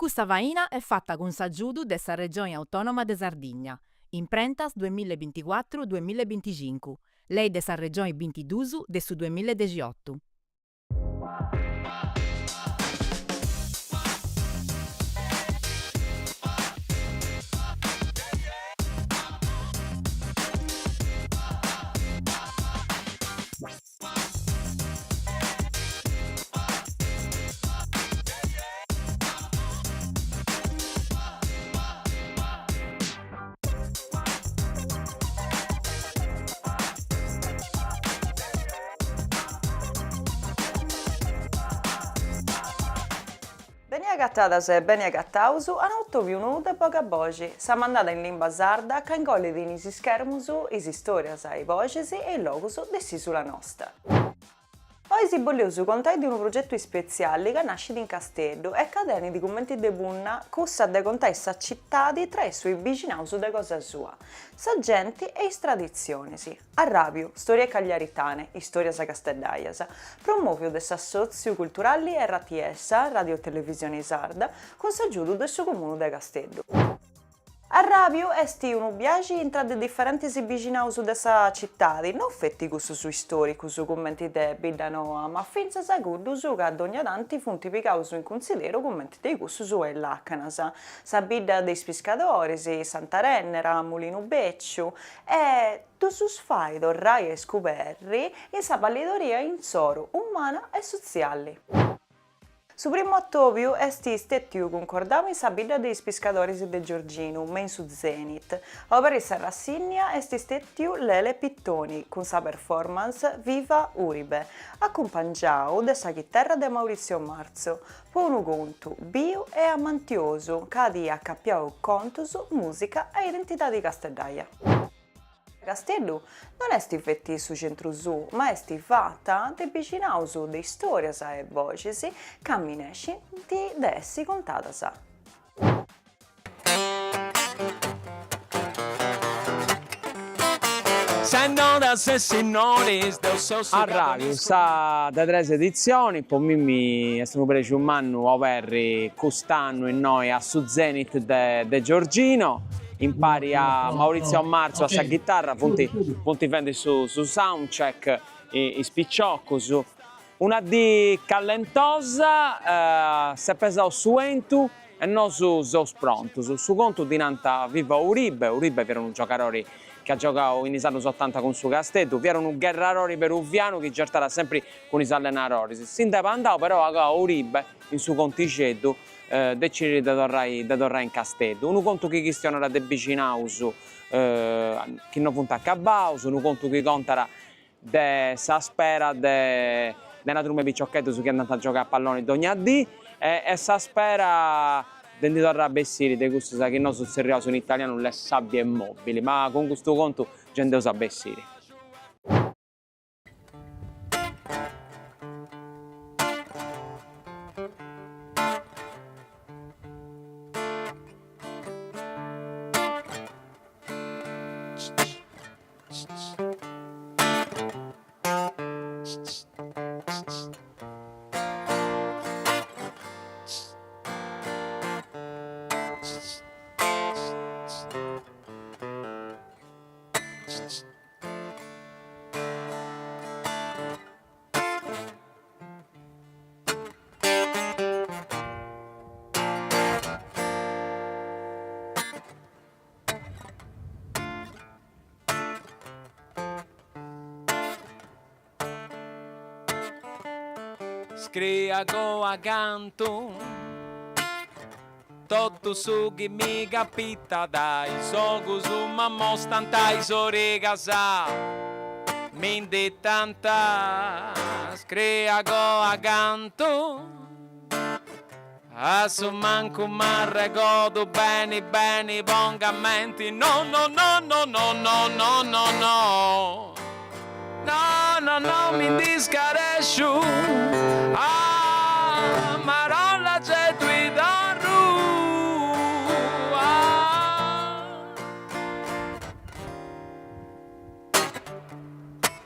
Questa vaina è fatta con s'aggiudu dessa Regione Autonoma de Sardigna, in prentas 2024-2025, lei dessa Regione 22 de su 2018. Beni agattadas e beni agattausu hanno otto viunu de poca voce. Sa mandata in lingua sarda che ingolli di nisi schermusu, isi storias, i vocesi e i logus dessi sulla nostra. Poi si vogliono contare di un progetto speciale che nasce in Casteddu e cadeni di commenti de bunna cussa de contare sa città tra i suoi vicinaus de cosa sua, sa gente e is tradizioni. A Rabiu, storie cagliaritane, storie sa casteddaias, promuovio de s'assozio culturali RTS, Radio Televisione Sarda, con s'aggiudo del suo comune de Casteddu. A Rabiu esti un viaggio intra de differenti vicinaus dessa città, non fetti cussu su storicu, su commenti de bidda noa, ma finza sa guddus che ad ogni tanti funti picaus in considero commenti de cussu su e l'accanas, sa bidda dei pescadoris, Santarennera, Mulinu Becciu e sus faido rai e scoperri in sa pallidoria in soro, umana e soziali. Su primo ottobre esti stettiu concordami sa bidda dei pescadoris de Giorginu, men su Zenit. Opera sa rassigna esti stettiu Lele Pittoni, con sa performance Viva Uribe, accompagnato de sa chitarra de Maurizio Marzo, po unu contu bio e amantioso, che di accappiau contus, musica e identità di Casteddaia. Casteddu non esti fetti su centru su, ma esti fatta de vicinaus de storias e vocesi camminesci di essi contatas. A radio sta da 3 edizioni, poi mi sono preso un anno a verri quest'anno e noi a su Zenit de Giorgino. Impari a Maurizio Marzo a sa chitarra, punti vendi su soundcheck, i spicciocco, su una di callentosa, si è pesato su entu e non su pronto, su conto dinanta viva Uribe era un giocatore che ha giocato in anni 80 con su Casteddu, era un guerrarori peruviano che giocava sempre con i allenatori, si independava però a Uribe in su conticeddu, decidi di tornare in Casteddu. Uno conto che questione de vicinaus, che non punta a Cabaus, uno conto che contara de sa spera de una trume picciocchetti su che è andata a giocare a pallone ogni dì e sa spera di tornare a Bessiri, di questo sa che noi sul serioso in italiano le sabbie mobili, ma con questo conto gente usa Bessiri. Scriago a canto tutto su che mi capita dai sogo su ma mostantai sorega sa mi di tanta scriago a canto a su manco ma ricordo bene bongamenti no mi discaresciu marolla c'è tu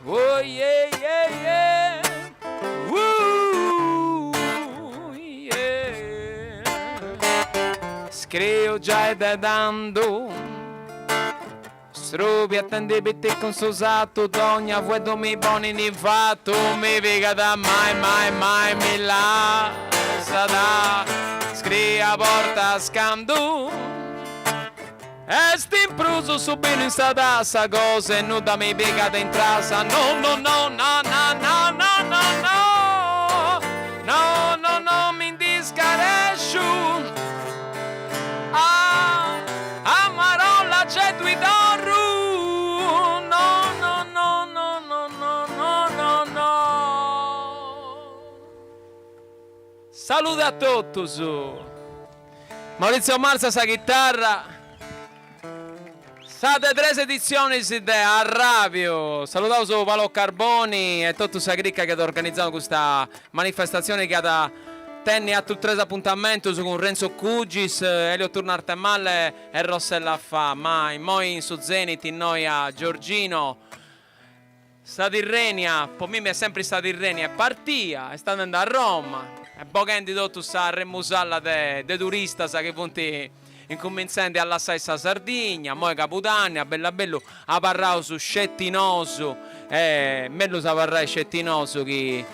oh yeah yeah yeah scrivo già e dando strupi attendi bitti con susato dogna vedo mi boni ni fatto mi vega da mai mi la sada scria porta scandu e stimpruso subito in stata sa cosa e nuda mi vega dentro sa no mi discaresciu amarola c'è tu dorru no. Salute a tutti su Maurizio Marza sa chitarra. State 3 edizioni a Ravio. Salutavo su Paolo Carboni e tutto sa cricca che ha organizzato questa manifestazione che ha tenni a tutti 3 appuntamenti con Renzo Cugis, Elio Turnartemalle e Rossella Fa. Moi su Zenit, noi a Giorgino. Sta Tirrenia, per me è sempre stata Tirrenia, è partia, è stata andata a Roma. E Boghendi tutto sa remusalla de turista, sa che punti incominciando alla stessa Sardegna, poi Capodanno, a Bellabello, a parlare su Scettinoso, meglio sa parlare Scettinoso che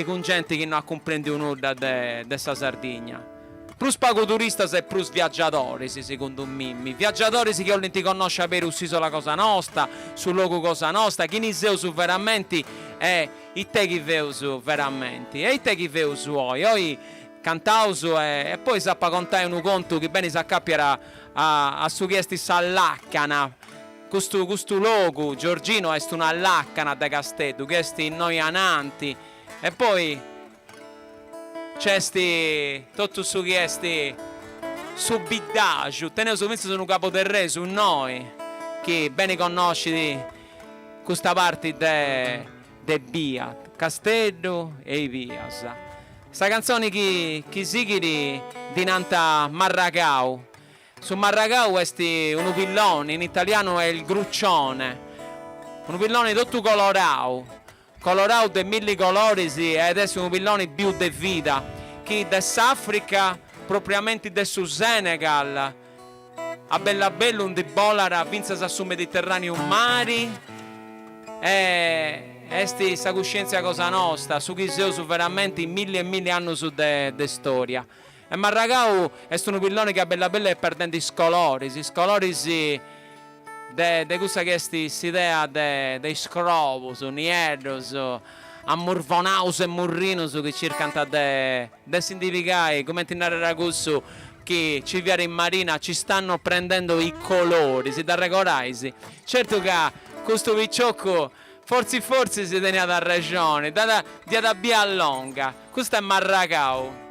con gente che non ha compreso un'ora di questa Sardegna. Plus pago turista e plus viaggiatori, secondo me. Viaggiatori che vogliono ti conoscere per l'isola Cosa Nostra, sul luogo Cosa Nostra, chi ne sa su veramente e te che veo su veramente, e te che veo su oi cantauso e poi sappa contare un conto che bene sa capire a su chiesti s'allaccana questo luogo Giorgino è una laccana da Castello chiesti noi ananti e poi c'è tutto su chiesti su biddagio teneo su messo su un capo del re su noi che bene conosci questa parte de Biat Castello e i Vias. Sta canzone che si di Nanta Marragao. Su Marragao è un pillone, in italiano è il gruccione. Un pillone tutto colorato di 1000 colori ed è un pillone più di vita. Che dall'Africa, propriamente del Senegal, a Bellabello un di Bolara, vinse sul Mediterraneo mari. Esti sa coscienza Cosa Nostra, su chi sei su veramente 1000 e 1000 anni su de storia. E Marragao è un pillone che a Bellabella è perdendo i colori de questa che è idea dei scrovo, su Niero, su a Murvonaus e Murrinos che cercano de significare come tenere ragazzo che ci viene in marina ci stanno prendendo i colori, si da regolaisi. Certo che questo picciocco forse si tenia da regione, da via longa. Questo è Marragao.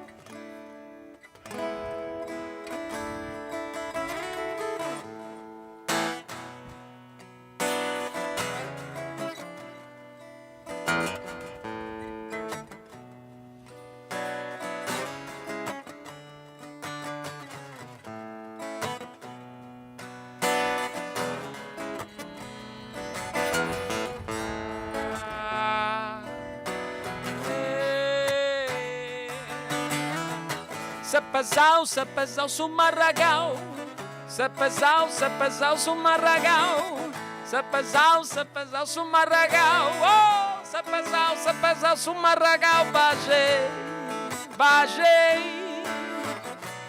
Se pesau su Marragao, se pesau su Marragao, se pesau su Marragao, oh, se pesau su Marragao, bagei,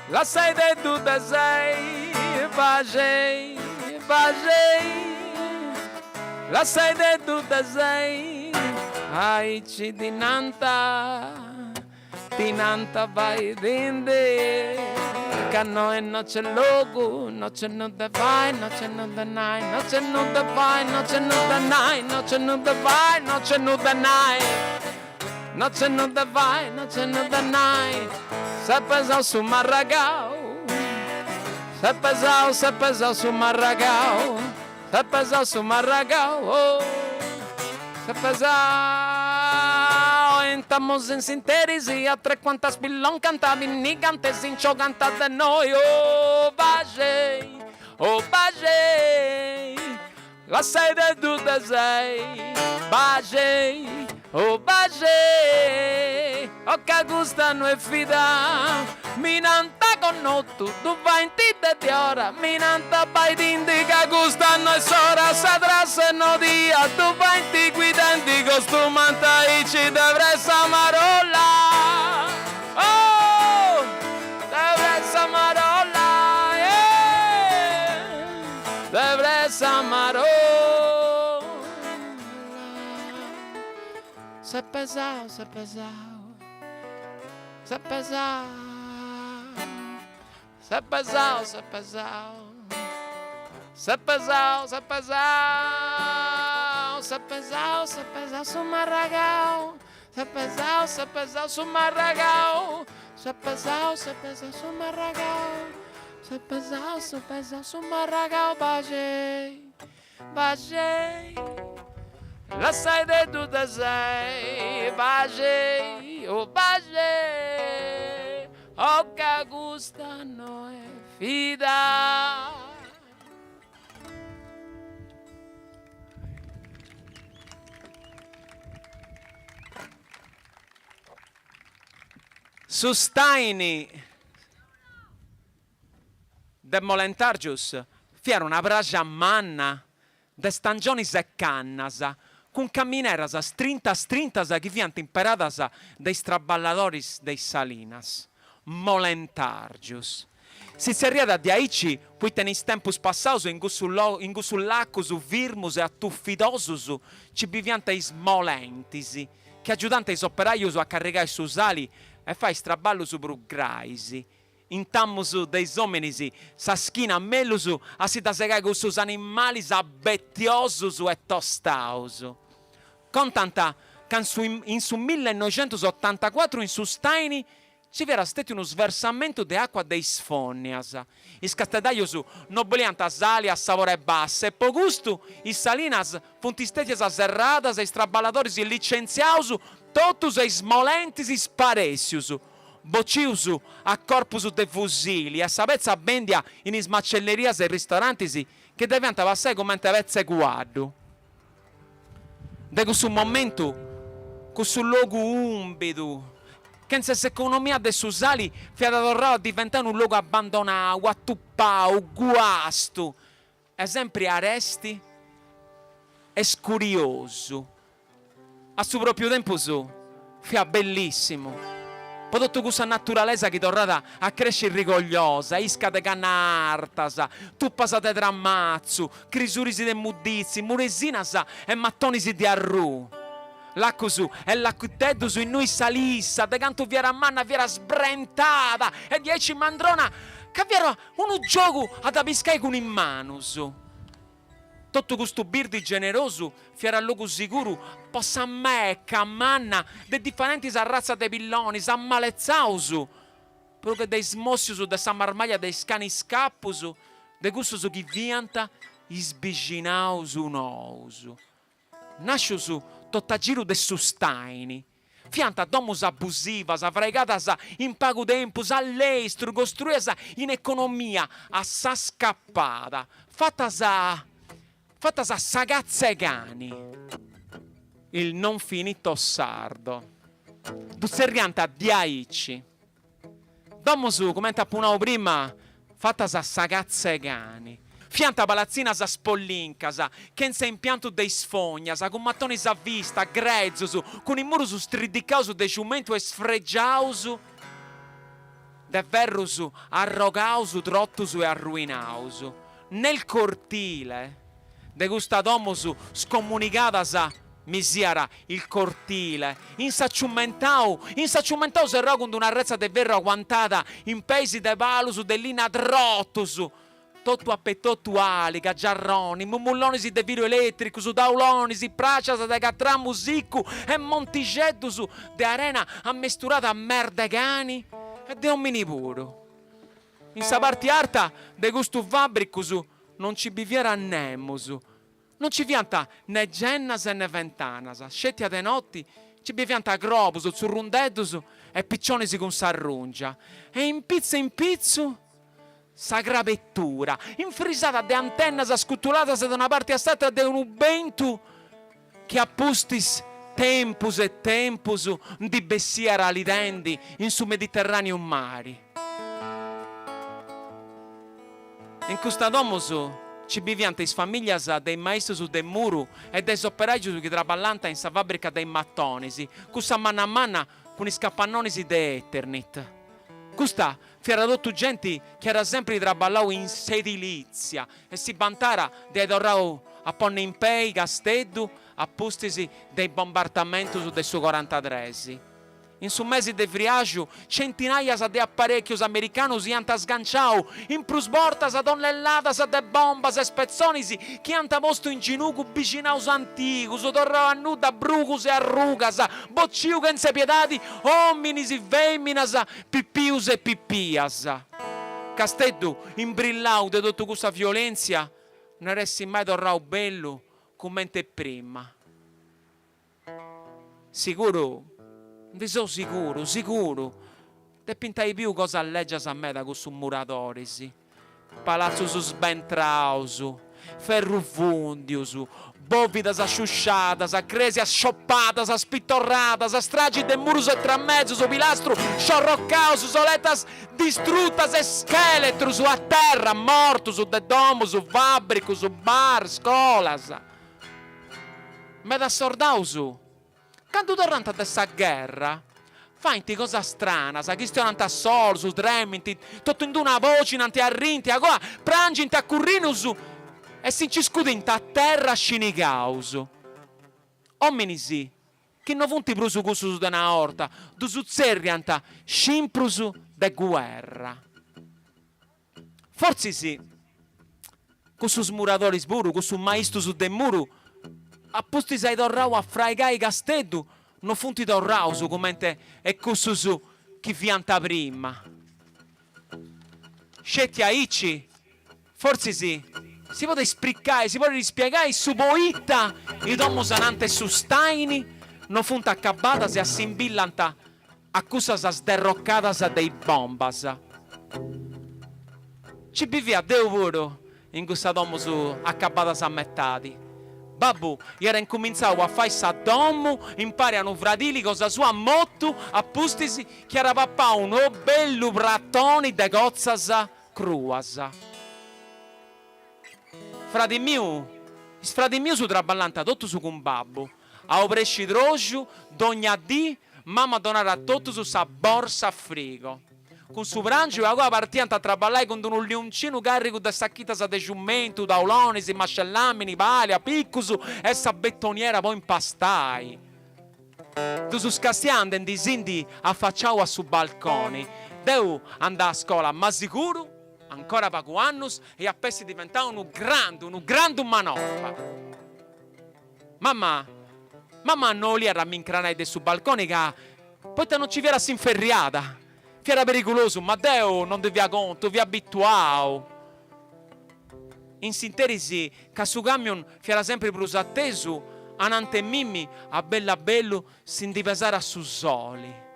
la sei de tu desei, bagei, la sei de tu desei, ai ci dinanta vai dinde che noi non c'è logo non c'è non da vai non c'è non da nai non c'è non da vai non c'è non da nai non c'è non da vai non c'è non da nai non c'è non da vai non c'è non da nai se pesau su Marragao se pesau su Marragao se pesau su Marragao oh se pesau estamos en sinteris y a 3 quantas pilón cantavi nigantes sin ciò canta de noi oh bagei la sei de tu desei bagei oh bagei o che gusta no e fida minanta con nottu, tu vai in tida di ora, minanta bai t'indica gustano e sora, sa trasse no dia, tu vai in ti guidandi, costumanta ici dovresti amarolla. Oh, dovresti amarolla, dovresti amarolla. Se pesao, se pesao, se pesao, se pesao, se pesao, se pesao, se pesao, se pesao, se pesao, su marragao, se pesao, su marragao, se pesao, su marragao, se pesao, su marragao, bagei, bagei. La sai de tu te sei, bagei, oh bagei, oh che gustano e fida. Sustaini de Molentargius fiera una bragia manna de stangionis e cannas con cammineras strintas che viant imperadas dei straballadoris dei Salinas, Molentargius. Si serriada di aici, qui tenis tempus passaus in gussullacus, virmus e attuffidosus, ci biviant is molentisi, che aggiudante is operaius a carregare su sali e fai straballus brugraisi. Intammus deis hominis sa schina mellus a si da segai con sus animalis abettiosus e tostaus. Contanta che in su 1984 in su Staini ci vera stati uno sversamento di acqua dei sfonnias. Is castedaios non vogliant sali a savore basse e po gusto is salinas funt istetias aserradas e straballadoris licenziaus totus e smolentis sparesius. Bocius a corpus de fusili, a sapezza bendia in ismacellerias e ristoranti che devianta passare come vezze guardo. De questo momento, questo luogo umbido, che in stessa economia de susali fiat tornato a diventare un luogo abbandonato, attuppato, guasto, e sempre aresti e scurioso. A suo proprio tempo fiat bellissimo. Prodotto questa naturalezza che è tornata a crescere rigogliosa, isca de canna artas, tuppas de trammazzu, crisurisi de mudizi, muresinas e mattonisi di arru. L'accusu e l'accuteddus in noi salissa, de canto viera manna viera sbrentata e dieci mandrona che viera uno gioco ad abiscai con in manus. Tutto questo birdi generoso fiera luogo sicuro possa mecca, manna, de differenti razza de pilloni, ammalezzaus, però che dei smossius de sa marmaglia dei scani scappus, de gustus chi vianta isbiginaus nous. Nascius tot a giro de sustaini. Fianta domus abusivas, fregadas in pago tempus all'estero, costruidas in economia a sa scappata, fattas a sagazzegani. Il non finito sardo. Tu serrianta di aici. Domus, come t'appunavo prima, fattas a sagazzegani. Fianta palazzinas a spollincas, che in impianto dei sfognas, con mattonis a vista, grezzus, con i murus stridicaus de ciumento e sfregiaus, de verrus arrogaus, trottus e arruinaus. Nel cortile de gusta domus scomunicadas misiera il cortile, insacciumentau serrò con una rezza de verro aguantata in paesi de valus dell'ina trottus, tutto appetottu alica, giarroni, mumullonisi de viro elettricus, daulonisi, pracias de catran musicu e montigeddus de arena ammesturata a merdegani e de omini puro. In sa parte arta de gustu fabricus non ci biviera nemmus, non ci vianta né gennas né ventanas, scetti de notti ci bivianta grobus, zurrundeddus e piccionisi con s'arrungia, e in pizzu sa gravettura, infrisata de antennas scuttulatas da una parte a stata de un ubentu che appustis tempus e tempus di bessiera alidendi in su Mediterraneo mari. In questa domus ci viviante is famiglia dei maestri su del muro e dei operai che traballanta in sa fabbrica dei mattonisi, questa manna a manna con i scappannonisi de Eternit. Questa era tutta gente che era sempre traballata in sedilizia e si bantara di adorare a ponne in pei, casteddu, a postisi dei bombardamenti su del suo 43. In su mesi de friagio, centinaia di apparecchi americani si hanno sganciato, in plus bortas a tonnellate de bombas e spezzonisi che hanno posto in ginocchio vicinaus anticus, torrava a nuda brucus e arrugas, bocciu che insepiedati, omminis e femminas, pippius e pippias. Casteddu, imbrillau de tutta questa violenza, non ressi mai torrau bello come prima. Sicuro? Non sono sicuro. Te pintai più cosa leggias a me da questo muratoris. Palazzo su sbentrausu, ferro fundius, bovidas asciusciatas, cresi asscioppatas, spittorratas, stragi de murus e tramezzo, su pilastro, sciorroccaus, soletas distruttas e scheletrus a terra, mortus, su de domus, su fabbricus, su bar, scolas. Meda sordausu. Quando tornante a questa guerra, fanti cosa strana, sa questionante a sorsu, treminti, tutto in una voce, nanti a rinti, a qua, pranginti a currinus, e si ciscudinti a terra a scinicaus. Omminisi, che non funti prusu cussu de una orta, du su zerrianta, scimprusu de guerra. Forse sì, cussu smuratori sburu, cussu maestro su de muru, apposti sei torrau a fraigai casteddu, non funti torrau su commente e cussu su chi fianta prima. Scetti a icci, forse sì, si può spriccare, si può rispiegare su poitta, i domo sanante su staini, non funta accabata se assimbillanta a cusas sderroccatas dei bombas. Ci bivia deu puro in questa domo su accabatas a mettati. Babbu, era incominciato a fare sa domo, imparano fratelli cosa sua motto, appustisi, che era papà un bello brattoni de cozzas cruas. Frate mio su traballanta tutto su con babbo, a opresci drogiu, dogna di, mamma donara tutto su sa borsa a frigo. Con su pranzo agora partiamo a traballare con un leoncino carico da sacchitas de giumento, dauloni, mascellamini, palia, piccus e sa bettoniera poi impastai. Tu su scastiando in disindi affacciao a su balconi. Deu andare a scuola, ma sicuro, ancora poco annus e a pessi diventare un grande manorfa. Mamma non lì a rammincranare de su balconi che poi te non ci viera s'inferriata. Che era pericoloso, ma Deo non devia conto, vi abituao. In sinterisi, che su camion era sempre più atteso, anante Mimmi, a bello, si indipesara su soli.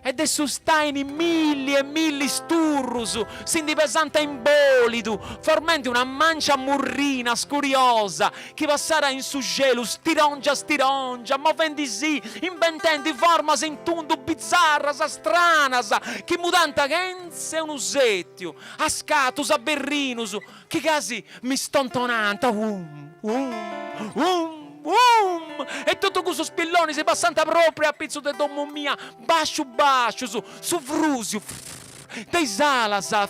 Ed è su staini milli e milli sturrus, si indipesanta in bolidu, formando una mancia murrina, scuriosa, che passara in su gelo, stirongia, movendisi, inventando formas in tundu bizzarras, stranas, che mudanta genze un usettio, a scatus, a berrinus, che casi mi stontonanta, e tutto questo spillone si passanta proprio a pezzo di domo mia, bascio su frusio dei salas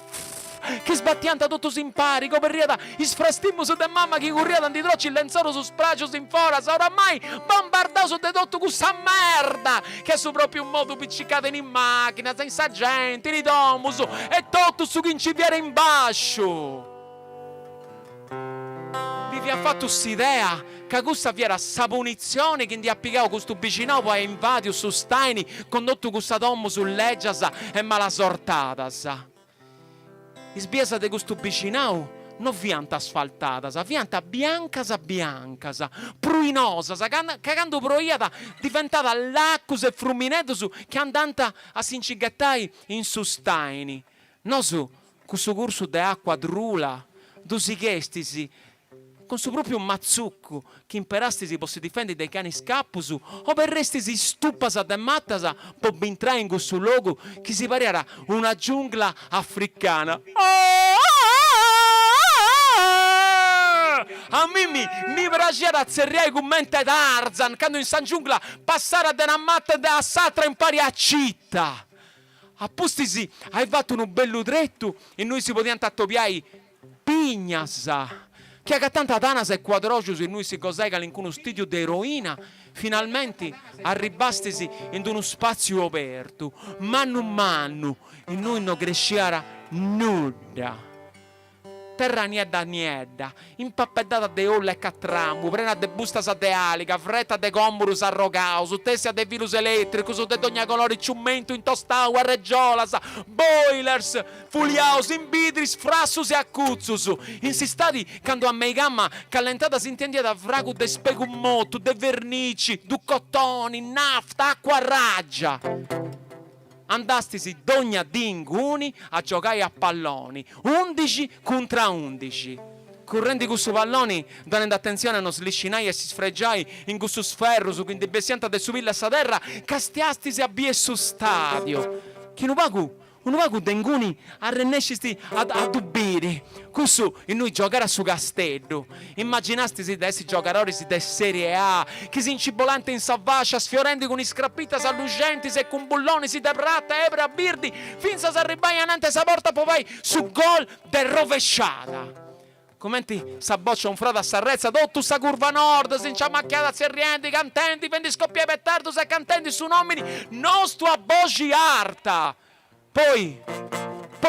che sbattianta tutto simparico per riada isfrastimmo su de mamma che corriata di trocci il lenzoro su spragio in fora oramai bombardato su de tutto questa merda che è su proprio un modo piccicata in macchina senza gente in domus e tutto su chi inciviere in bascio. Vi ha fatto quest'idea che questa era sta punizione che ti ha piegato questo vicino poi invadio su staini condotto questa domo su leggias e malasortatas. Isbiesa di questo vicino non vianta asfaltatas, vianta biancas, pruinosas, che quando proiata diventata laccus e fruminetus che andanta a s'incighettai in su staini. No su, questo corso di acqua drula, du si chestisi, con su proprio mazzucco che imperasti si possa difendere dai cani scappusu o per resti si stupas de mattas può entrare in questo luogo che si pareva una giungla africana. A me mi piaceva zerriare con mente Tarzan, quando in San Giungla passare da una matta da Satra in pari a città. A postisi hai fatto un bello dretto e noi si potevano attopiare pignas. Che ha tanta tanas e quadrocius e noi si cosega in uno studio di eroina. Finalmente arribastesi in uno spazio aperto. Manu e noi non cresciera nulla. Terra niedda, impappeddata de olla e catrambu, prena de busta de alica, fretta de comburus arrogau, su tessia de virus elettrico, su de dogna colori ciummento intostau a reggiolas, boilers, fuliaus, imbidris, frassus e accuzzus. Insistati quando a mei gamma callentata si intendia da vrago de spegumotto, de vernici, du cottoni, nafta, acqua a raggia. Andastisi d'ogna dinguni a giocare a palloni 11 contro 11. Correndo questo palloni, dando attenzione a non sliscinai e si sfregiai in questo sferro su quindi bessianta de subilla sa terra, castiastisi a bie su stadio. Chi non vagu denguni arrennescisti ad ubbiri. Questo e noi giocare a su castello. Immaginastisi da essi giocatori de Serie A, che si incibolante in savascia, sfiorendo con i scrappitas allucenti e con bulloni si de pratta, ebra, birdi, finza s'arribai anante sa porta poi vai su gol de rovesciata. Commenti s'abboccia un frate a Sarrezza, tutto sta curva nord, si inciamacchiata zerrienti, cantenti, vendi scoppia pettardo, se cantenti su nomini, nostro abboci arta. Poi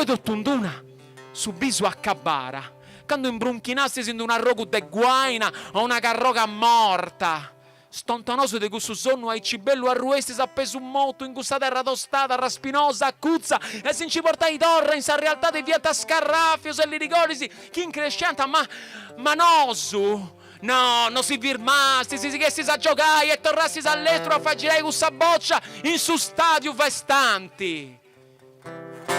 dottunduna, subiso a Cabara, quando imbrunchinassi in un arrogo de guaina o una carroca morta. Stontonoso di questo sonno ai cibello arruesti s'appeso un moto in questa terra tostata, raspinosa, accuzza e si inciportai torre in sa realtà di via Tascarraffio se li ricordi chi increscenta ma nosu. No, non si firmasti, si chiesti a giocare e tornassi all'estero a far girare questa boccia in su stadio vestanti.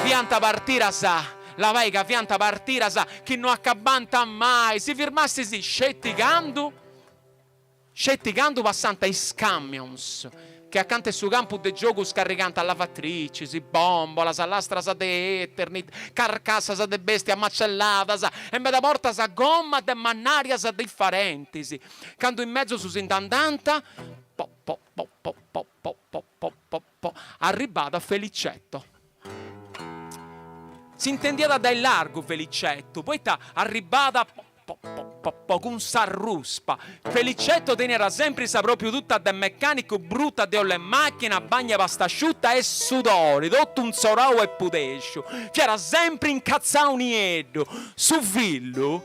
Pianta partira sa, la veiga pianta partira sa, che non accabanta mai, si firmasse si scetticando passante ai scammions, che accanto sul campo de gioco scaricante alla lavatrice, si bombola, sa lastra sa de eternit, carcassa sa de bestia macellata sa, e me da porta sa gomma de mannaria sa differenti, si, quando in mezzo su sintandanta, arrivata Felicetto. Si intendiera dai largo Felicetto, poi arrivata con s'arruspa. Felicetto tenera sempre sa proprio tutta de meccanico brutta de le macchine, bagna pasta asciutta e sudori, tutto un sorau e putescio. C'era sempre incazzato un nieddo. Su fillo,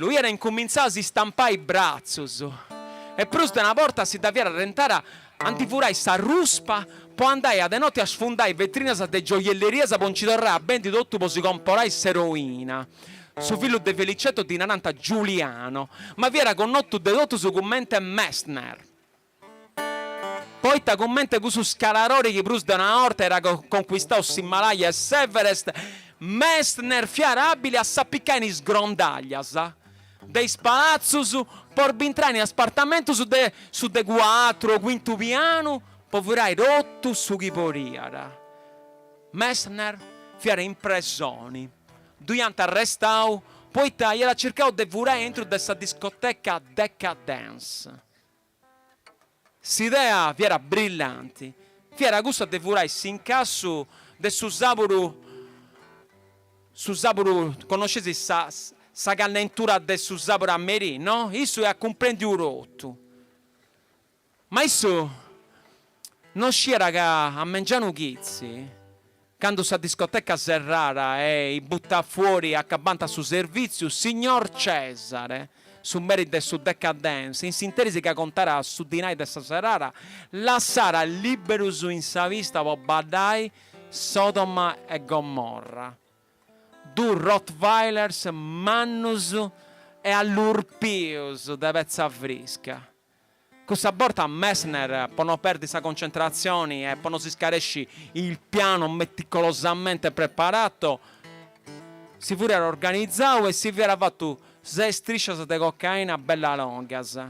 era incominciato a si stampare i bracci. E prusta una volta si davvero rentare antifurai sta ruspa, poi andai a de notte a sfondare vetrine de gioielleria sa poncitorra a ben di tutto po si comporai seroina. Su figlio de Felicetto di Nananta Giuliano, ma vi era connotto de tutto su commente Messner. Poi ta commente questo scalarore che prus da una orta era conquistato Himalaya e Severest, Messner fiarabile a sappiccare in sgrondaglias. Dei spalazzus por bintrani a spartamento su de 4 quinto piano poverai rotto su chi poriara. Messner fiera impressioni durante arrestau poi era cercato di vorare entro questa discoteca Decadence. S'idea fiera brillanti fiera gusto di vorare si incasso de su saburu conoscesi sa callentura del suo sapore a Merì, no? Isso è a comprendere un rotto. Ma isso non c'era che a mangiare un chizzi, quando sa discoteca serrara e i butta fuori accabanta su servizio, signor Cesare, su merito del suo Decadence, in sintesi che contara su dinai dessa serrara, la Sara libero su in sa vista po badai Sodoma e Gomorra. Du Rottweilers, Mannus e all'Urpius da pezza frisca. Questa volta Messner, per non perdere sa concentrazione e per non si scaresci il piano meticolosamente preparato, si fu era organizzato e si era fatto 6 strisce di cocaina bella longas.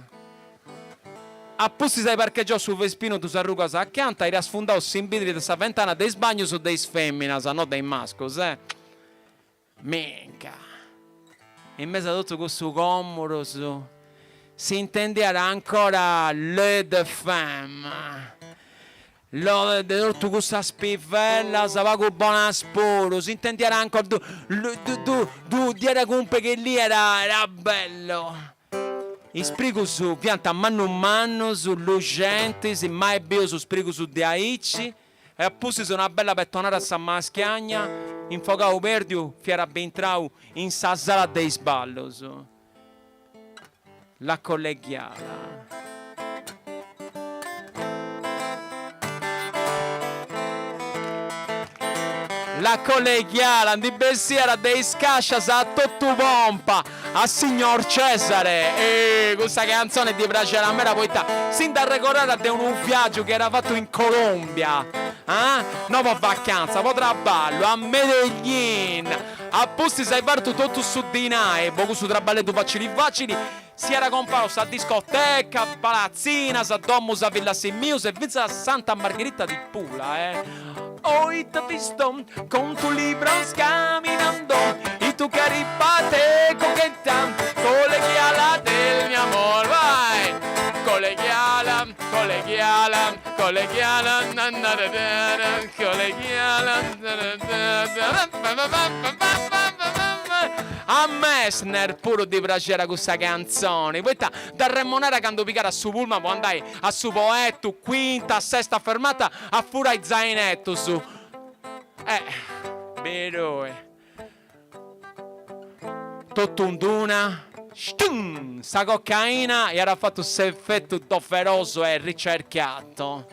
Apposti sai parcheggiò sul Vespino tu s'arrugas accanto e era sfondato simbidri di sa ventana dei sbagni su dei femminas, non dei mascos, Minca. in mezzo a tutto questo comodo si intendeva ancora le de femme. Lo de tutto questa spivella si va con buona sporo, si intendeva ancora tu dire compe che lì era bello. I sprigo su pianta mano a mano su lucenti, si mai bio su sprigo su di aici e appusi su una bella pettonata a San Maschiagna, infogao perdio, fiera bentrau in sa sala dei sballo su. La collegiala. La collegiala di Bessiera dei Scascias a tutto pompa a signor Cesare e questa canzone di piacere a me la poeta sin da ricordare di un viaggio che era fatto in Colombia non a vacanza, potrà ballo a Medellin a posti sai farto tutto su di nai poco su traballetto facili si era comparso a discoteca, palazzina, a Domus, a Villa Simius e vinse a Santa Margherita di Pula Hoy te he visto con tu libros caminando y tu caripate coquetando, colegiala del mi amor, vai, colegiala, colegiala, colegiala, colegiala, a Messner puro di piacere questa canzone poi da remonere quando picare a su pullman può andare a su poetto quinta, sesta fermata a fura i zainetto su vero tutto un duna sta cocaina e era fatto questo effetto doveroso e ricercato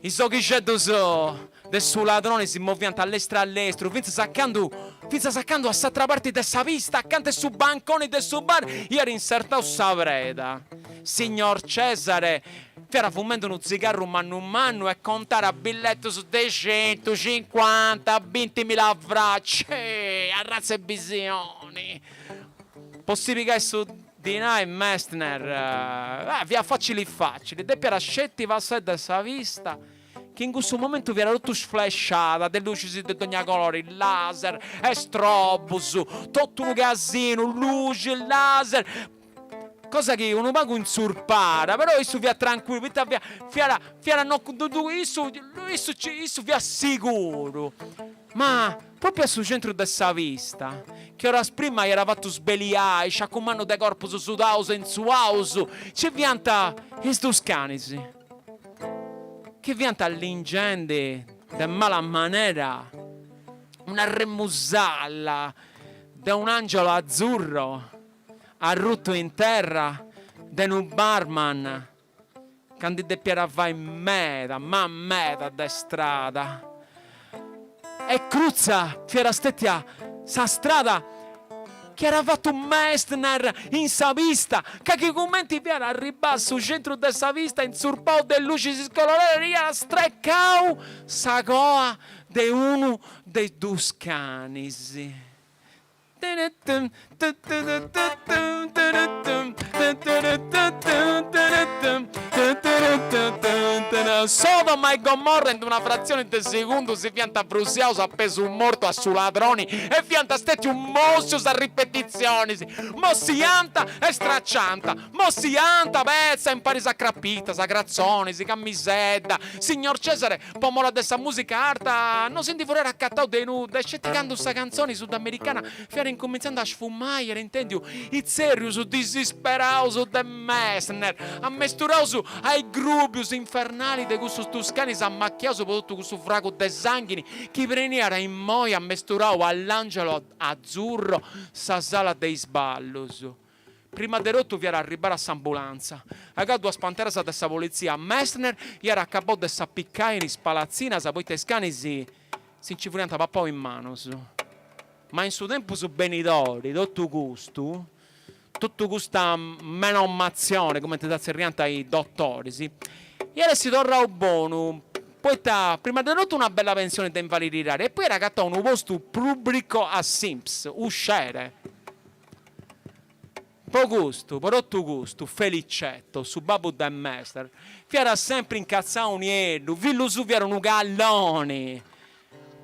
i so che c'è del suo ladrone si muoviano all'estero finza saccando a s'altra parte dessa vista accanto sul bancone del suo bar ieri insertato sa vreda signor Cesare era fumando uno zigarro mano e contare a biglietto su dei 150 20.000 fracce a razze e visioni possibile che su di noi Messner via facili Deppia Rascetti va a sé dessa vista che in questo momento vi era tutto sflashata, delle luci di ogni colore, laser, strobus, tutto un casino, luci, laser, cosa che uno pago insurpara, però isso via tranquillo, fiera no, isso via sicuro, ma proprio sul centro dessa vista, che ora prima era fatto sbeliare, ci accomando de corpus su house in su house, c'è vianta i Tuscanisi. Che vianta all'ingende da mala maniera una remusalla da un angelo azzurro arrutto in terra da un barman quando de Piera va in meta da strada e cruzza fiera stettia sa strada che era fatto un Messner in sa vista che commenti viene a ribasso centro dessa vista in surpau de luci si scolorare era streccau sa coa de uno dei Tuscanisi Sodoma e Gomorra in una frazione di secondo si pianta Brusiaus appeso un morto a su ladroni e pianta stetti un mossio a ripetizioni mossianta e straccianta mossianta pezza in pari sacrapita sacrazzoni si camisetta signor Cesare pomola dessa musica arta non senti fuori raccattao dei nude e sceticando sta canzone sudamericana fiera incominciando a sfumare intendi i serius disisperauso de Messner ammesturauso ai grubius infernali de questo Tuscani s'ammacchiaso per tutto questo frago de sanguini che preniera in moi ammesturau all'angelo azzurro sa sala dei sballos prima de rotto vi era arrivare a s'ambulanza a due spanteras dessa polizia Messner era a capo dessa piccaini spalazzina sa poi tescani si incifurianta papà in mano ma in suo tempo su benitori tutto questa menomazione come ti dà ai dottori ieri si torna buono poi prima di tutto una bella pensione da invalidare e poi era cattato un posto pubblico a Simps uscire po gusto felicetto su Babu da Mester era sempre incazzato un iello villo su vi erano galloni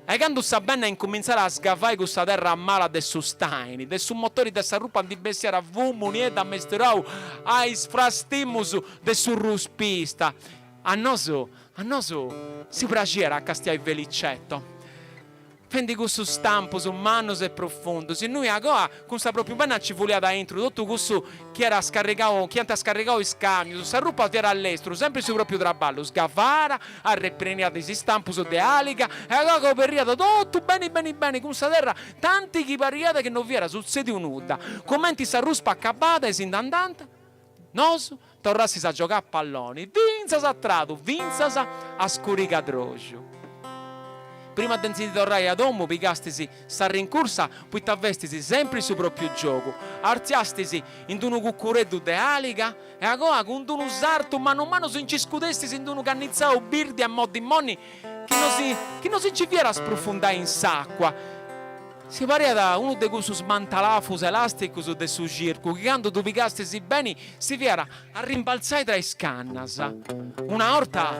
E quando sa bene incominciare a sgavare questa terra mala del suo staini, del suo motore di rupa di bestiara vumuni e da mesterau, ai sfrastimus del suo ruspista. A noso si piaceva a castiare il velicetto. Fendi questo stampo su manos e profondo. Se noi agora con sta proprio bene ci voleva da dentro, tutto questo chi era scaricato, chi ha scaricato il scambio, sta roba era all'estero, sempre su proprio traballo, sgavara, a repreniate si stampo su de alica, e agora coperiata tutto bene, con sta terra, tanti chi pariate che non vi era sul sedio nuda. Commenti sta ruspa accabata e sindandante, noso, torrassi a giocare a palloni, vinzas a trato, vinzas a scuricadroggio. Prima di tornare ad uomo, picastisi, stare in corsa, poi t'avvestisi sempre sul proprio gioco. Artiastisi in uno cuccureddu de alica e agora con uno sarto mano a mano si inciscudestisi in uno cannizzao birdi a modi monni che non si ci viera a sprofondare in s'acqua. Si parea da uno di questi smantalafus elastici del suo circo che quando tu picastisi bene si viera a rimbalzare tra i scannas. Una volta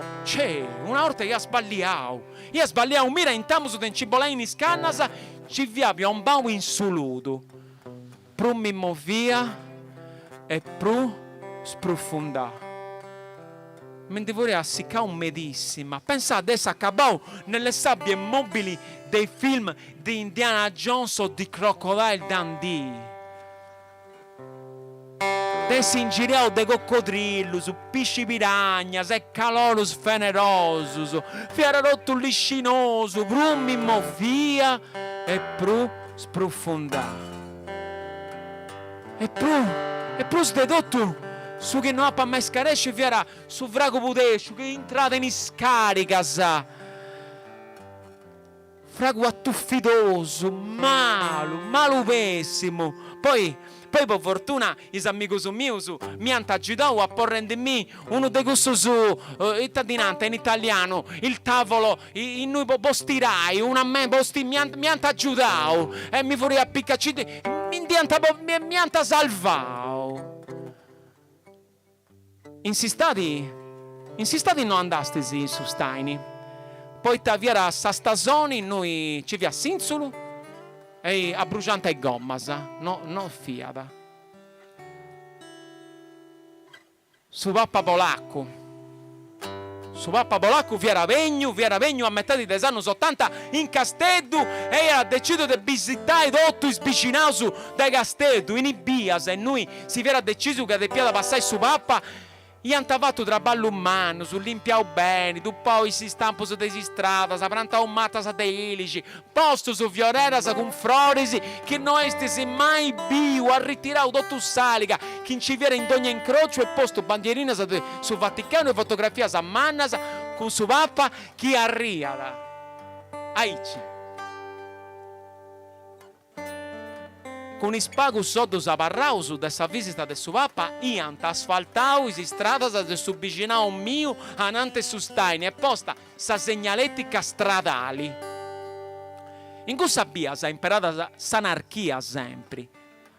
io sbagliavo, mira in tamus den cibolaini scannas, ci via piombau in suludo. Pro mi movia e pro sprofondà. Mentre vorrei assiccare un medissima. Pensate adesso accabau nelle sabbie mobili dei film di Indiana Jones o di Crocodile Dundee. Desi ingiriao de coccodrillus, pisci piragnas e calorus fenerosus, fiera rotto liscinoso, brummi movia e pro sprofondà. E pro sdedotto su che non ha per me scaresce fiera su vrago pudescio che entrate in scarica frago attuffidoso malo pessimo poi per fortuna i amigos miei mi hanno aiutato a porrendermi uno di questi dinante in italiano il tavolo in noi postirai una me posti mi hanno aiutato e mi vorrei appiccacci mi hanno salvato. Insistati non andastesi su staini. Poi t'avviera sa stagione, noi ci via Sinzulu e a bruciante e gommas, no fiata. Su pappa polacco viera vegno a metà degli anni 80 in Casteddu e ha deciso di visitare tutto i svicinati da Casteddu in Ibias e noi si viera deciso che dobbiamo passare su pappa. Gli hanno fatto traballo umano, sull'impiao bene, tu poi si stampo su dei strada, sa pranta un matta sa dei ilici, posto su fiorera sa con florisi, che non estesi mai biu, ha ritirato tutto salica, che in ci viera in ogni incrocio e posto bandierina su Vaticano e fotografia sa manna con su pappa chi arriva. Aici. Con i spagus sotto saparrau su dessa visita del suo papà, iant asfaltau si strada del suo vicino mio anante su staini e posta sa segnaletica stradali. In questa via sa imparata s'anarchia sempre.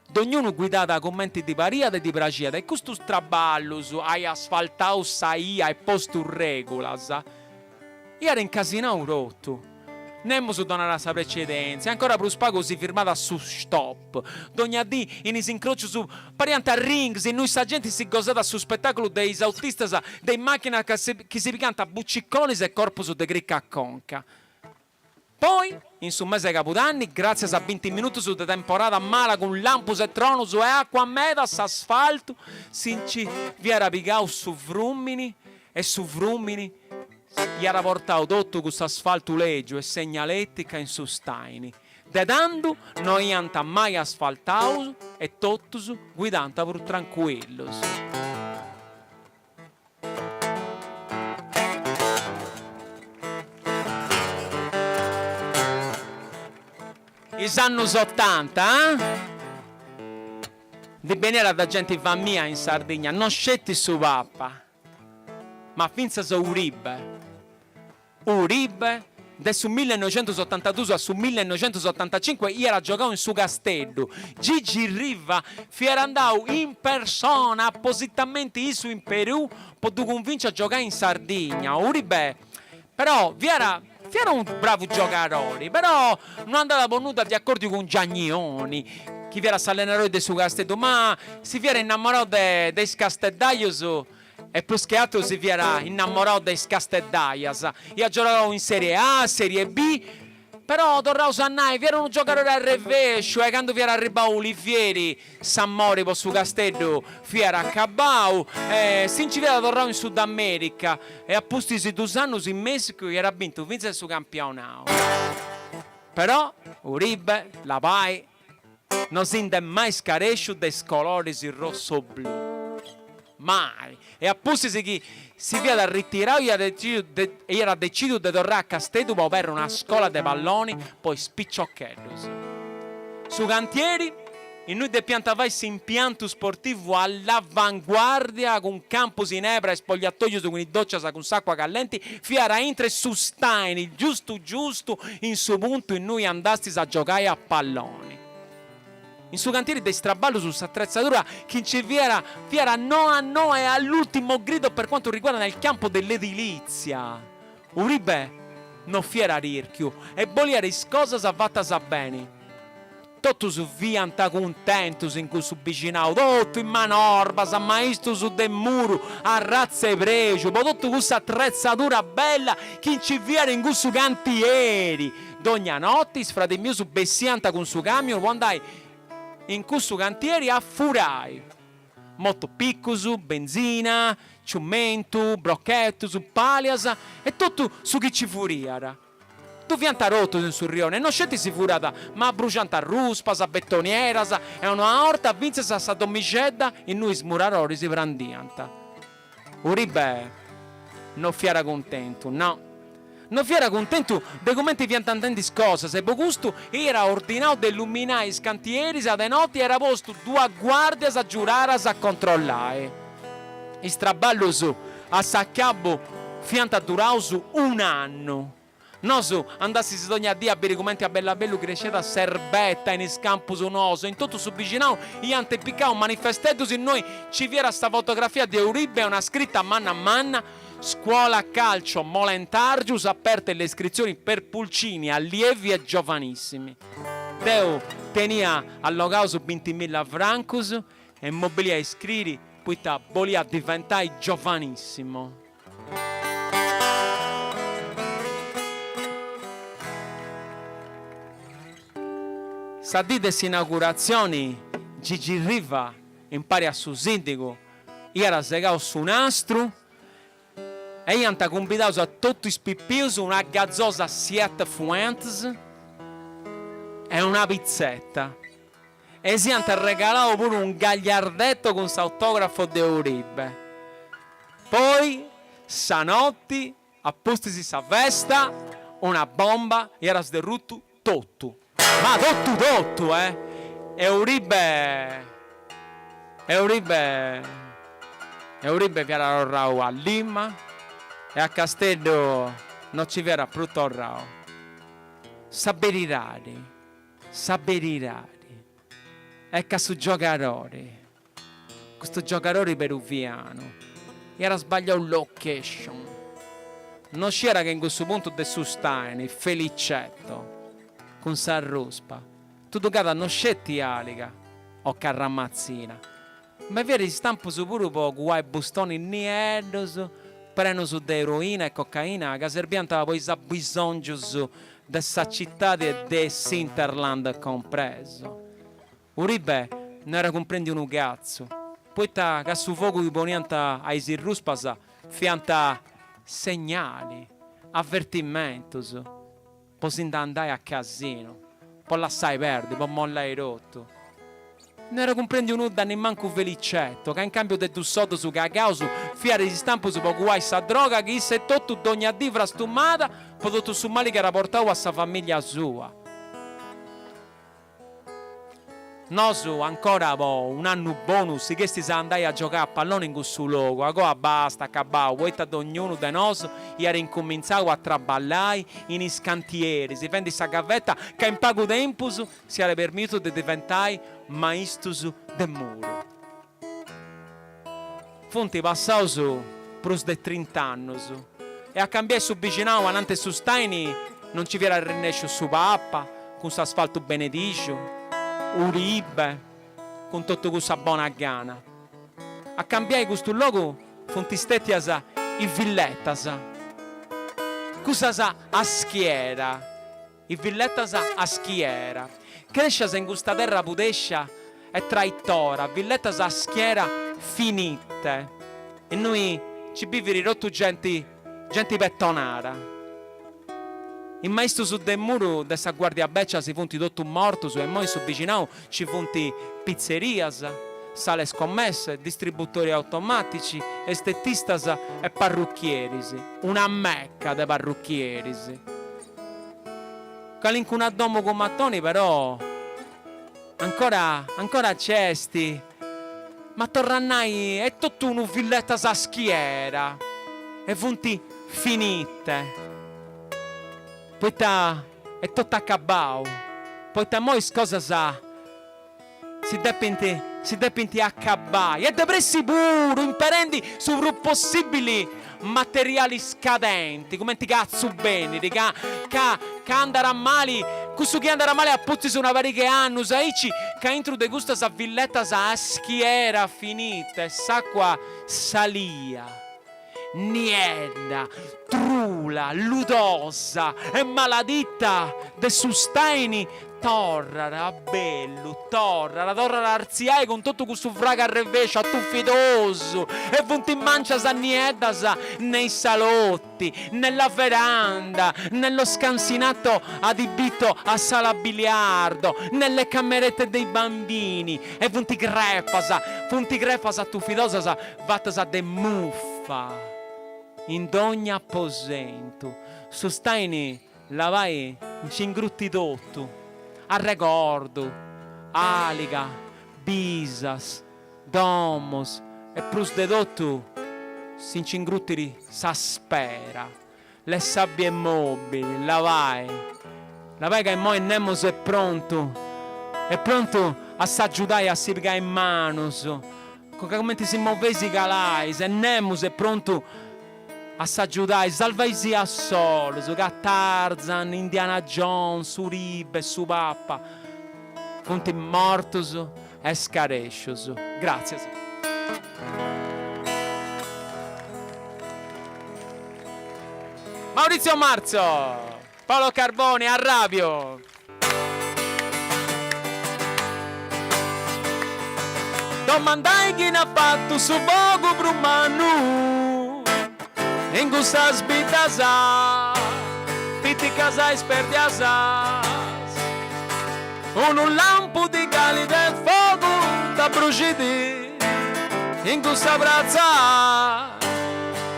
D'ognuno guidata a commenti di pariata e di praciata e questo traballo su hai asfaltau saia e posto regolas. Io ero incasinau rotto. Nemmo su donare la precedenza, ancora per spago si firmata su stop. Dogna di in si incrocio su pariante a rings e noi sa gente si gozata su spettacolo dei autistas dei macchine che si picanta buccicconis e corpus de gricca a conca. Poi, in su mese capodanni, grazie a 20 minuti su de temporada mala con lampus e tronus e acqua meda s'asfalto, si vi era picau su frummini e su frummini gli era portato tutto questo asfalto leggio e segnalettica in su staini. Dedando noi non mai asfaltato e tutto guidando pur tranquillo. I anni 80, di venire da gente va mia in Sardegna, non scetti su pappa, ma finza su Uribe, del su 1982 su 1985 era giocato in su castello. Gigi Riva era andato in persona appositamente su in Perù per convincere a giocare in Sardegna. Uribe però vi era Fiera un bravo giocatore, però non andava venuto di accordi con Giagnoni, chi era s'allenatore del suo Castello, ma si era innamorato dei Casteddaios e più che altro si era innamorato dei Casteddaias. Io giocavo in Serie A, Serie B, però tornavo a Nai, era un giocatore al rovescio e quando era arrivato Olivieri, San Mori per su Castello, era a Cabau, si ci era tornato in Sud America e a posti si 2 anni in Messico che era vinto il suo campionato. Però Uribe, la Pai, non si è mai scaresciuto dei colori rosso-blu. Mai. E a posti si viene a ritirare e era deciso di tornare a Castello per avere una scuola di palloni, poi spicciocchetti. Su cantieri, in noi de piantavai impianto sportivo all'avanguardia con campus in ebra e spogliatoio con i doccia con acqua callenti, fiera intre su staini, giusto in su punto in noi andassi a giocare a palloni. In suo cantiere di straballo su attrezzatura che ci viera no a no e all'ultimo grido per quanto riguarda il campo dell'edilizia. Uribe non fiera rirchio e boliere scosa s'avvatta sa bene. Tutto su via anta contentus in cui su vicinao, tutto in manorba, sa maestro su del muro, a razze precio, poi tutto questa attrezzatura bella che ci viene in questo cantieri. D'ogna notte, frate mio su bessianta con su camion, quando andai in questo cantiere a furai. Molto piccoso, benzina, ciumento, brocchetto, su palias e tutto su chi ci furiara. Tu pianta rotto in sul rione, non scetti si furata, ma brucianta ruspa, sa bettoniera, e una orta vinse sa domicedda in noi smurarori si prandianta. Uribe non fiera contento, no. Non fiera contento dei commenti piantantenti scosa, se Bogusto era ordinato di illuminare i scantieri, se de notti era posto 2 guardie a giurare a controllare. Il straballo su, a saccabbo, fianta durau su 1 anno. No su, andassi si dogna a bere commenti a bella bello cresceta serbetta in scampo su noso, in tutto su vicinao, io antepiccavo manifestetto se noi ci viera sta fotografia di Uribe e una scritta manna a manna. Scuola calcio Molentargius aperte le iscrizioni per pulcini, allievi e giovanissimi. Deo tenia allogato su 20.000 francos e mobilia iscritti, poi volia diventare giovanissimo. Sa di delle inaugurazioni Gigi Riva impari a su sindaco era segato su un astro e io hanno convidato a tutti i spippios una gazzosa 7 fuentes e una pizzetta. E si hanno regalato pure un gagliardetto con l'autografo di Uribe. Poi, stanotte, a posti si sa festa, una bomba era sderrutto tutto. Ma tutto, E Uribe vi era orrao a Lima. E a Castello non ci verrà più torrao. Saberirari. Ecco su giocatore. Questo giocatore peruviano era sbagliato location. Non c'era che in questo punto de Sustaini, Felicetto, con Sarruspa. Tu toccata non scetti alica o carramazzina. Ma è vero di stampo su pure po' guai bustoni niedos. Preno su de eroina e cocaina che serbianta poi sa bisogno su dessa città e de Sinterland compreso. Uribe non era comprendi un cazzo. Poi che su fuoco che ponianta ai sirruspasa fianta segnali, avvertimentos. Poi si andai a casino. Poi lasciai perdi, poi mollai rotto. Non era comprendi un udda neanche un felicetto, che in cambio del dussoto su cacao su fiare di stampo su poco guai sa droga che isse tutto d'ogni dì frastumata prodotto su mali che era portato a sa famiglia sua. No su, ancora un anno bonus, che si sa andai a giocare a pallone in questo luogo, ancora basta, acabau, poeta ad ognuno de nos, era incominciato a traballare in scantieri, si vende sta gavetta che in pago tempus si era permesso di diventare maestro del muro. Fonti passau su plus de 30 anni e a cambiare su vicinao anante su staini non ci viene a rinnescio su pappa con s'asfalto benedicio Uribe con tutto questo buona gana a cambiare questo luogo fonti stettiasa i villettas cusasa a schiera i villettas a schiera cresciasa in questa terra pudescia e traitora villettas a schiera finite e noi ci biviri rotto gente pettonara in maestro su del muro dessa guardia beccia si funti tutto morto su e moi su vicinao ci funti pizzerias sale scommesse distributori automatici estetistas e parrucchierisi una mecca de parrucchierisi calinco un domo con mattoni però ancora cesti ma torrannai è tutto un villetta sa schiera e funti finite poi è tutto accabau poi moi cosa sa si depinti accabai e depressi pure imperendi su possibili materiali scadenti come ti cazzo bene che andare a mali questo che andare a male a puzzi su una variche anno saici che intro de gusta sa villetta sa schiera finita s'acqua salia nienda, trula, ludosa e maladitta de sustaini torrara bello, torrara arziai con tutto questo fraga revescia tu fidoso e vunti mancia sa niedasa nei salotti, nella veranda, nello scansinato adibito a sala biliardo, nelle camerette dei bambini e vunti grefasa tu fidosa vattasa de muffa in ogni apposento sostaini la vai ci ingrutti tutto a ricordo aliga bisas domos e plus de tutto si ingruttiri s'aspera le sabbie mobili la vai che mo in nemos è pronto a s'aggiudare a si pigare in manos come ti si muovesi calais e nemos è pronto a s'aggiudare, salvaisi a solo, su Tarzan, Indiana Jones, Uribe, su Pappa, punti mortos e scarescios. Grazie. Maurizio Marzo, Paolo Carboni, Arrabio. Domandai chi ne ha fatto su poco brumano in questa sbitasa pitti casa e sperdiasas un lampo di calide fuoco da bruciti in questa brazza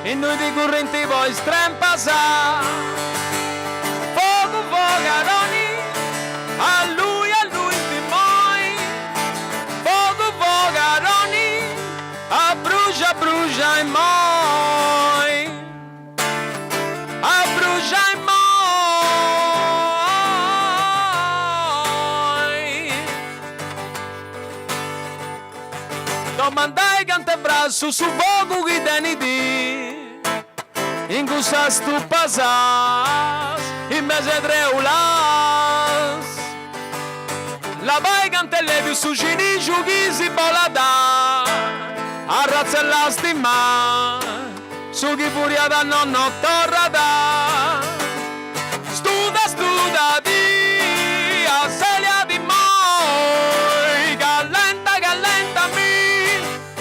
e noi di correnti poi strempasa fuoco fogaroni a lui di moi fuoco fogaroni a brucia e moi domandai cante braccio su poco che teni di in questa stupasas in mese treulas la vai cante levi su cinicio chi si vola da a razzella stima su chi furia da nonno torra da studa di a selia di moi callenta mi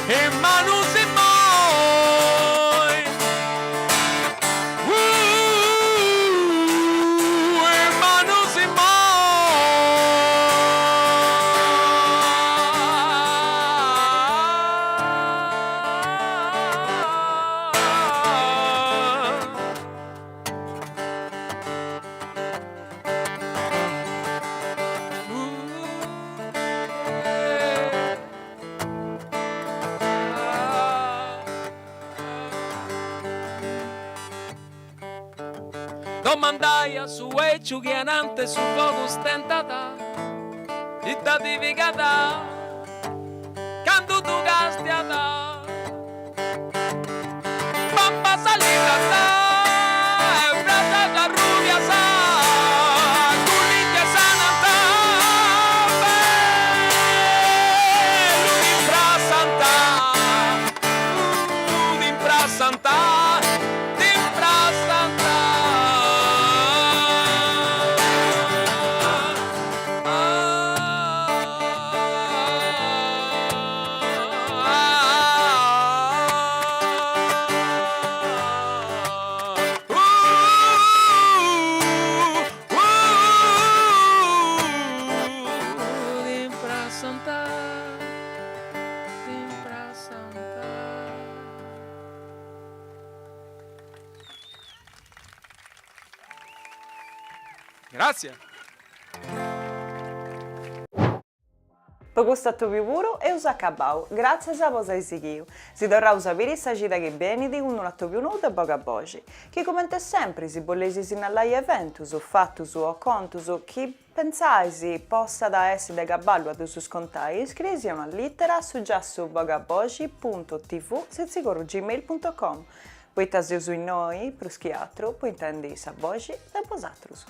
e manu si moi e manu si domandai a su eccio che anante su poco stentata città divicata canto tu castiata pampa salita Grazie. Per questo più puro e usa cabau, grazie a voi seguiu. Si dovrà usare sta gita che viene di un latto più nudo e poca voce. Chi commenta sempre si bollesi sin all'ai eventus, o fattus o contus, chi pensai si possa da essere da caballo ad uso scontai, scrivi una lettera su già su bogabogi.tv@gmail.com. Poi tasio su noi, per schiatro, poi intendi sa voce da vosatrus.